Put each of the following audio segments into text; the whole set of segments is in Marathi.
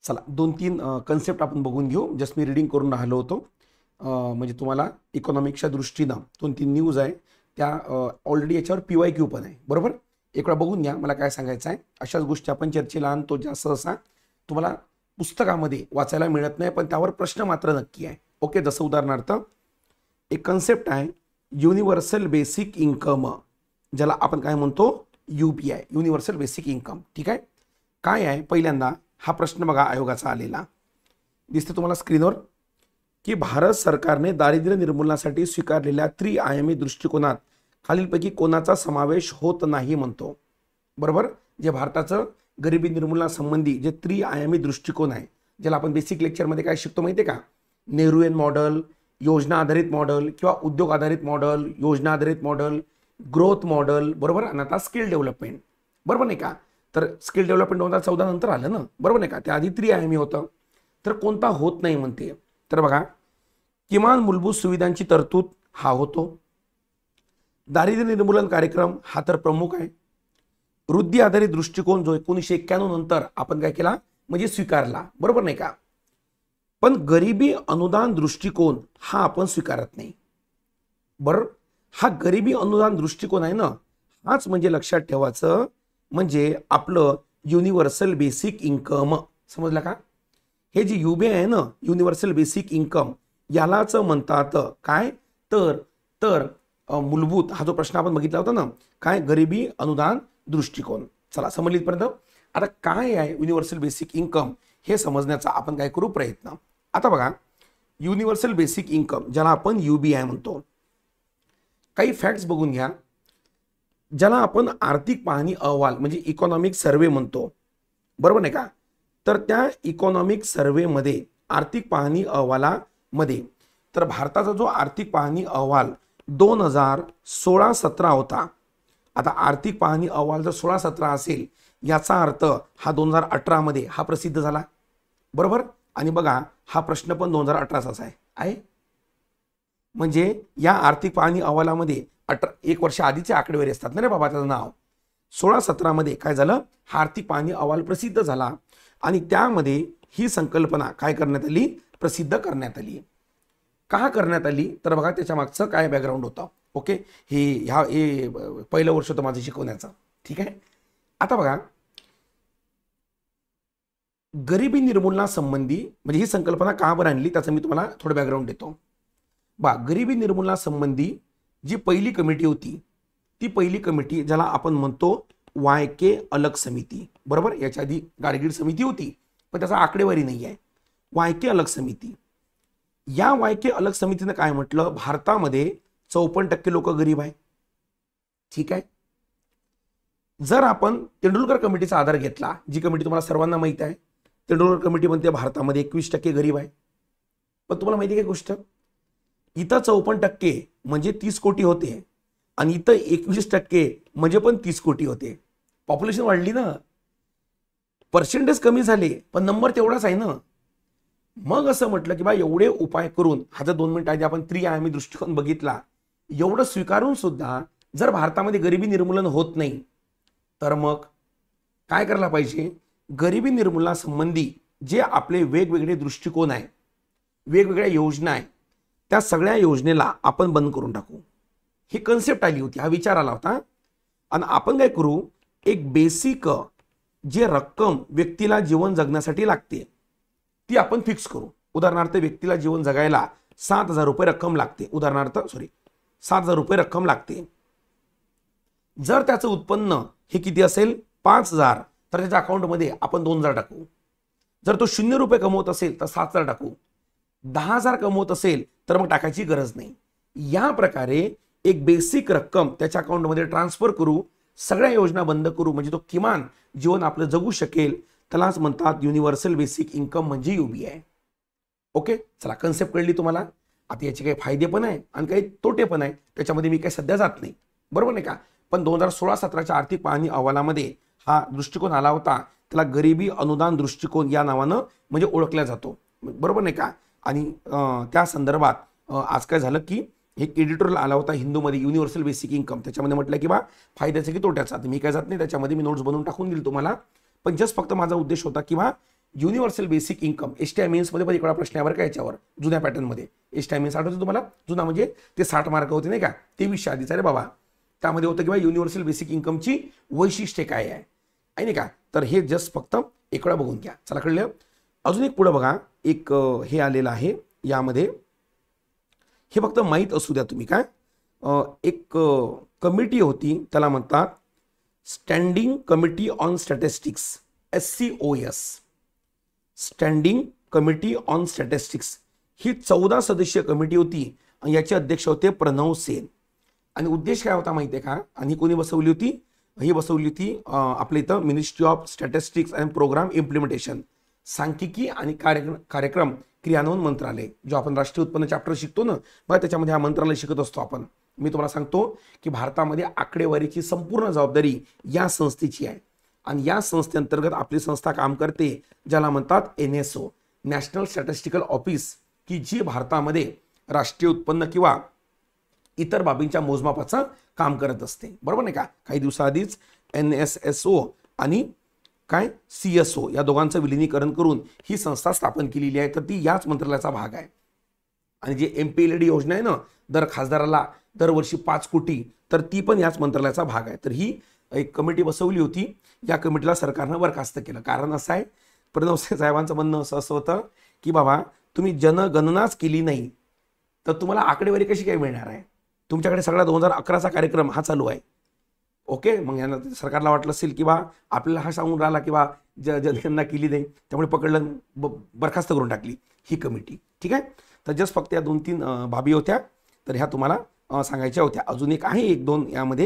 चला 2-3 कन्सेप्ट आपण बघून घेऊ. जस्ट मी रीडिंग करून राहिलो होतो. म्हणजे तुम्हाला इकॉनॉमिक्सच्या दृष्टीनं 2-3 न्यूज आहे त्या ऑलरेडी याच्यावर PYQ पण आहे, बरोबर. एक वेळा बघून घ्या मला काय सांगायचं आहे. अशाच गोष्टी आपण चर्चेला आणतो ज्या सहसा तुम्हाला पुस्तकामध्ये वाचायला मिळत नाही, पण त्यावर प्रश्न मात्र नक्की आहे. ओके, जसं उदाहरणार्थ एक कन्सेप्ट आहे युनिव्हर्सल बेसिक इन्कम, ज्याला आपण काय म्हणतो UBI, युनिव्हर्सल बेसिक इन्कम. ठीक आहे, काय आहे पहिल्यांदा हा प्रश्न बघा आयोगाचा आलेला दिसते तुम्हाला स्क्रीनवर की भारत सरकारने दारिद्र्य निर्मूलनासाठी स्वीकारलेल्या त्रिआयामी दृष्टिकोनात खालीलपैकी कोणाचा समावेश होत नाही म्हणतो, बरोबर. जे भारताचं गरिबी निर्मूलनासंबंधी जे त्रिआयामी दृष्टिकोन आहे, ज्याला आपण बेसिक लेक्चरमध्ये काय शिकतो माहिती आहे का, नेहरूयन मॉडेल, योजना आधारित मॉडेल किंवा उद्योग आधारित मॉडेल, योजना आधारित मॉडेल, ग्रोथ मॉडेल, बरोबर. आणि आता स्किल डेव्हलपमेंट, बरोबर नाही का. तर स्किल डेव्हलपमेंट 2014 नंतर आलं ना, बरोबर नाही का. त्याआधी त्रिआयामी होतं. तर कोणता होत नाही म्हणते, तर बघा किमान मूलभूत सुविधांची तरतूद हा होतो. दारिद्र्य निर्मूलन कार्यक्रम हा तर प्रमुख आहे. वृद्धी आधारित दृष्टिकोन जो 1991 नंतर आपण काय केला म्हणजे स्वीकारला, बरोबर नाही का. पण गरिबी अनुदान दृष्टिकोन हा आपण स्वीकारत नाही, बरोबर. हा गरिबी अनुदान दृष्टिकोन आहे ना, हाच म्हणजे लक्षात ठेवायचं म्हणजे आपलं युनिव्हर्सल बेसिक इन्कम, समजलं का. हे जे UBI आहे ना, युनिव्हर्सल बेसिक इन्कम, यालाच म्हणतात काय तर मूलभूत, हा जो प्रश्न आपण बघितला होता ना, काय गरिबी अनुदान दृष्टिकोन. चला समजली इथपर्यंत. आता काय आहे युनिव्हर्सल बेसिक इन्कम हे समजण्याचा आपण काय करू प्रयत्न. आता बघा युनिव्हर्सल बेसिक इन्कम ज्याला आपण UBI म्हणतो, काही फॅक्ट्स बघून घ्या. ज्याला आपण आर्थिक पाहणी अहवाल म्हणजे इकॉनॉमिक सर्वे म्हणतो, बरोबर नाही का. तर त्या इकॉनॉमिक सर्वेमध्ये आर्थिक पाहणी अहवालामध्ये तर भारताचा जो आर्थिक पाहणी अहवाल 2016-17 होता. आता आर्थिक पाहणी अहवाल जर 16-17 असेल याचा अर्थ हा 2018 मध्ये हा प्रसिद्ध झाला, बरोबर. आणि बघा हा प्रश्न पण 2018चाच आहे. म्हणजे या आर्थिक पाहणी अहवालामध्ये 1 वर्ष आधीचे आकडेवारी असतात ना रे बाबा. त्याचं नाव 16-17 मध्ये काय झालं, हा आर्थिक पाहणी अहवाल प्रसिद्ध झाला आणि त्यामध्ये ही संकल्पना काय करण्यात आली, प्रसिद्ध करण्यात आली. का करण्यात आली तर बघा त्याच्या मागचं काय बॅकग्राऊंड होतं. ओके, हे पहिलं वर्ष होतं माझं शिकवण्याचं. ठीक आहे. आता बघा गरिबी निर्मूलनासंबंधी म्हणजे ही संकल्पना का बरं आणली त्याचं मी तुम्हाला थोडं बॅकग्राऊंड देतो. गरिबी निर्मूलनासंबंधी जी पहिली कमिटी होती ती पहिली कमिटी ज्याला आपण म्हणतो YK अलग समिती, बरोबर. याच्या आधी गाडगीळ समिती होती पण त्याचा आकडेवारी नाही आहे. YK अलग समिती, या YK अलग समितीने काय म्हटलं, भारतामध्ये 54% लोक गरीब आहे. ठीक आहे. जर आपण तेंडुलकर कमिटीचा आधार घेतला, जी कमिटी तुम्हाला सर्वांना माहिती आहे, तेंडुलकर कमिटी म्हणते भारतामध्ये 21% गरीब आहे. पण तुम्हाला माहिती आहे काय गोष्ट, इथं 54% म्हणजे 30 कोटी होते आणि इथं 21% म्हणजे पण 30 कोटी होते. पॉप्युलेशन वाढली ना, पर्सेंटेज कमी झाले पण नंबर तेवढाच आहे ना. मग असं म्हटलं की बा एवढे उपाय करून, हा जर 2 मिनिट आधी आपण त्रिआयामी दृष्टिकोन बघितला, एवढं स्वीकारून सुद्धा जर भारतामध्ये गरिबी निर्मूलन होत नाही तर मग काय करायला पाहिजे, गरिबी निर्मूलनासंबंधी जे आपले वेगवेगळे दृष्टिकोन आहे, वेगवेगळ्या योजना आहे, त्या सगळ्या योजनेला आपण बंद करून टाकू. ही कन्सेप्ट आली होती, हा विचार आला होता. आणि आपण काय करू, एक बेसिक जे रक्कम व्यक्तीला जीवन जगण्यासाठी लागते ती आपण फिक्स करू. उदाहरणार्थ व्यक्तीला जीवन जगायला 7,000 रुपये रक्कम लागते, 7,000 रुपये रक्कम लागते. जर त्याचं उत्पन्न हे किती असेल 5,000 तर त्याच्या अकाउंटमध्ये आपण 2,000 टाकू. जर तो 0 रुपये कमवत असेल तर 7,000 टाकू. 10,000 कमवत असेल तर मग टाकायची गरज नाही. या प्रकारे एक बेसिक रक्कम त्याच्या अकाउंटमध्ये ट्रान्सफर करू, सगळ्या योजना बंद करू, म्हणजे तो किमान जीवन आपलं जगू शकेल. त्यालाच म्हणतात युनिव्हर्सल बेसिक इन्कम म्हणजे UBI. ओके, चला कन्सेप्ट कळली तुम्हाला. आता याचे काही फायदे पण आहे आणि काही तोटे पण आहे, त्याच्यामध्ये मी काही सध्या जात नाही, बरोबर नाही का. पण 2016-17च्या आर्थिक पाहणी अहवालामध्ये हा दृष्टिकोन आला होता, त्याला गरिबी अनुदान दृष्टिकोन या नावानं म्हणजे ओळखला जातो, बरोबर नाही का. आणि त्या संदर्भात आज काय झालं की एक एडिटोरियल आला होता हिंदूमध्ये, युनिव्हर्सल बेसिक इन्कम. त्याच्यामध्ये म्हटलं की बा फायद्याचं की तोट्याचा. मी काय जात नाही त्याच्यामध्ये, मी नोट्स बनवून टाकून दिली तुम्हाला. पण जस्ट फक्त माझा उद्देश होता की बा युनिव्हर्सल बेसिक इन्कम एसटीआय मेन्समध्ये पण एक वेळा प्रश्न यावर काय याच्यावर जुन्या पॅटर्नमध्ये एसटीआय मेन्स आठवतं तुम्हाला जुना म्हणजे ते 60 मार्क होते नाही का 23 आधीचा रे बाबा त्यामध्ये होतं किंवा युनिव्हर्सल बेसिक इन्कमची वैशिष्ट्ये काय आहे नाही का तर हे जस्ट फक्त एक वेळा बघून घ्या चला कळलं. अजून एक पुढे बघा एक हे आलेलं आहे यामध्ये हे फक्त माहीत असू द्या तुम्ही काय एक कमिटी होती त्याला म्हणतात standing committee on statistics SCOS standing committee on statistics ही 14 सदस्यीय कमिटी होती आणि याचे अध्यक्ष होते प्रणव सेन आणि उद्देश काय होता माहिती आहे का आणि कोणी बसवली होती ही बसवली होती आपल्या इथं ministry of statistics and programme implementation सांख्यिकी आणि कार्यक्रम क्रियान्वयन मंत्रालय जो आपण राष्ट्रीय उत्पन्न चॅप्टर शिकतो ना बघा त्याच्यामध्ये हा मंत्रालय शिकत असतो आपण. मी तुम्हाला सांगतो की भारतामध्ये आकडेवारीची संपूर्ण जबाबदारी या संस्थेची आहे आणि या संस्थेअंतर्गत आपली संस्था काम करते ज्याला म्हणतात NSO नॅशनल स्टॅटिस्टिकल ऑफिस की जी भारतामध्ये राष्ट्रीय उत्पन्न किंवा इतर बाबींच्या मोजमापाचं काम करत असते बरोबर नाही का. काही दिवसाआधीच NSSO आणि काय CSO या दोघांचं विलिनीकरण करून ही संस्था स्थापन केलेली आहे तर ती याच मंत्रालयाचा भाग आहे. आणि जे MPLAD योजना आहे ना दर खासदाराला दरवर्षी 5 कोटी तर ती पण याच मंत्रालयाचा भाग आहे. तर ही एक कमिटी बसवली होती या कमिटीला सरकारनं बरखास्त केलं. कारण असं आहे प्रणव साहेबांचं म्हणणं असं होतं की बाबा तुम्ही जनगणनाच केली नाही तर तुम्हाला आकडेवारी कशी काय मिळणार आहे. तुमच्याकडे सगळा 2011चा कार्यक्रम हा चालू आहे ओके. मग यांना सरकारला वाटलं असेल की बा आपल्याला हा सांगून राहिला की बा जनगणना केली नाही त्यामुळे पकडलं बरखास्त करून टाकली ही कमिटी ठीक आहे. तर जस्ट फक्त या 2-3 बाबी होत्या तर ह्या तुम्हाला सांगायच्या होत्या. अजून एक आहे 1-2 यामध्ये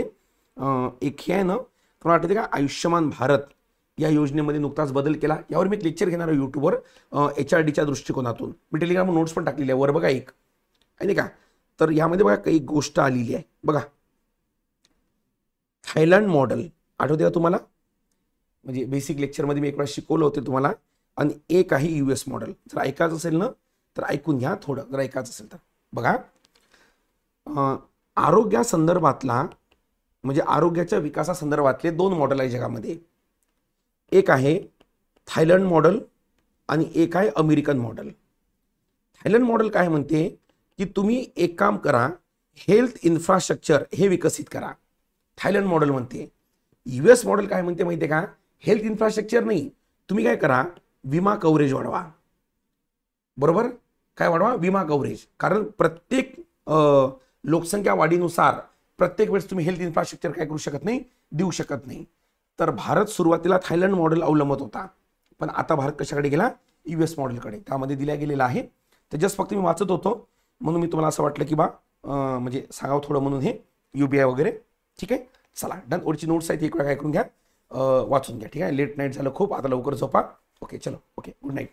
एक हे आहे ना तुम्हाला वाटते का आयुष्यमान भारत या योजनेमध्ये नुकताच बदल केला यावर मी एक लेक्चर घेणार आहे यूट्यूबवर HRDच्या दृष्टिकोनातून मी टेलिग्राम नोट्स पण टाकलेली आहे वर बघा एक आहे नाही का. तर यामध्ये बघा काही गोष्ट आलेली आहे बघा थायलंड मॉडेल आठवते का तुम्हाला म्हणजे बेसिक लेक्चरमध्ये मी एक वेळा शिकवलं होतं तुम्हाला आणि एक आहे US मॉडेल. जर ऐकायचं असेल ना तर ऐकून घ्या थोडं जर ऐकायचं असेल तर बघा आरोग्यासंदर्भातला म्हणजे आरोग्याच्या विकासासंदर्भातले 2 मॉडेल आहे जगामध्ये. एक आहे थायलंड मॉडेल आणि एक आहे अमेरिकन मॉडेल. थायलंड मॉडेल काय म्हणते की तुम्ही एक काम करा हेल्थ इन्फ्रास्ट्रक्चर हे विकसित करा थायलंड मॉडेल म्हणते. US मॉडेल काय म्हणते माहिती आहे का हेल्थ इन्फ्रास्ट्रक्चर नाही तुम्ही काय करा विमा कव्हरेज वाढवा बरोबर काय वाढवा विमा कव्हरेज. कारण प्रत्येक लोकसंख्या वाढीनुसार प्रत्येक वेळेस तुम्ही हेल्थ इन्फ्रास्ट्रक्चर काय करू शकत नाही देऊ शकत नाही. तर भारत सुरुवातीला थायलंड मॉडेल अवलंबत होता पण आता भारत कशाकडे गेला US मॉडेलकडे त्यामध्ये दिल्या गेलेला आहे. तर जस्ट फक्त मी वाचत होतो म्हणून मी तुम्हाला असं वाटलं की बा म्हणजे सांगावं थोडं म्हणून हे UBI वगैरे ठीक आहे. चला डन ओरची नोट्स आहेत एक वेळा काय करून घ्या वाचून घ्या ठीक आहे. लेट नाईट झालं खूप आता लवकर झोपा ओके चलो ओके गुड नाईट.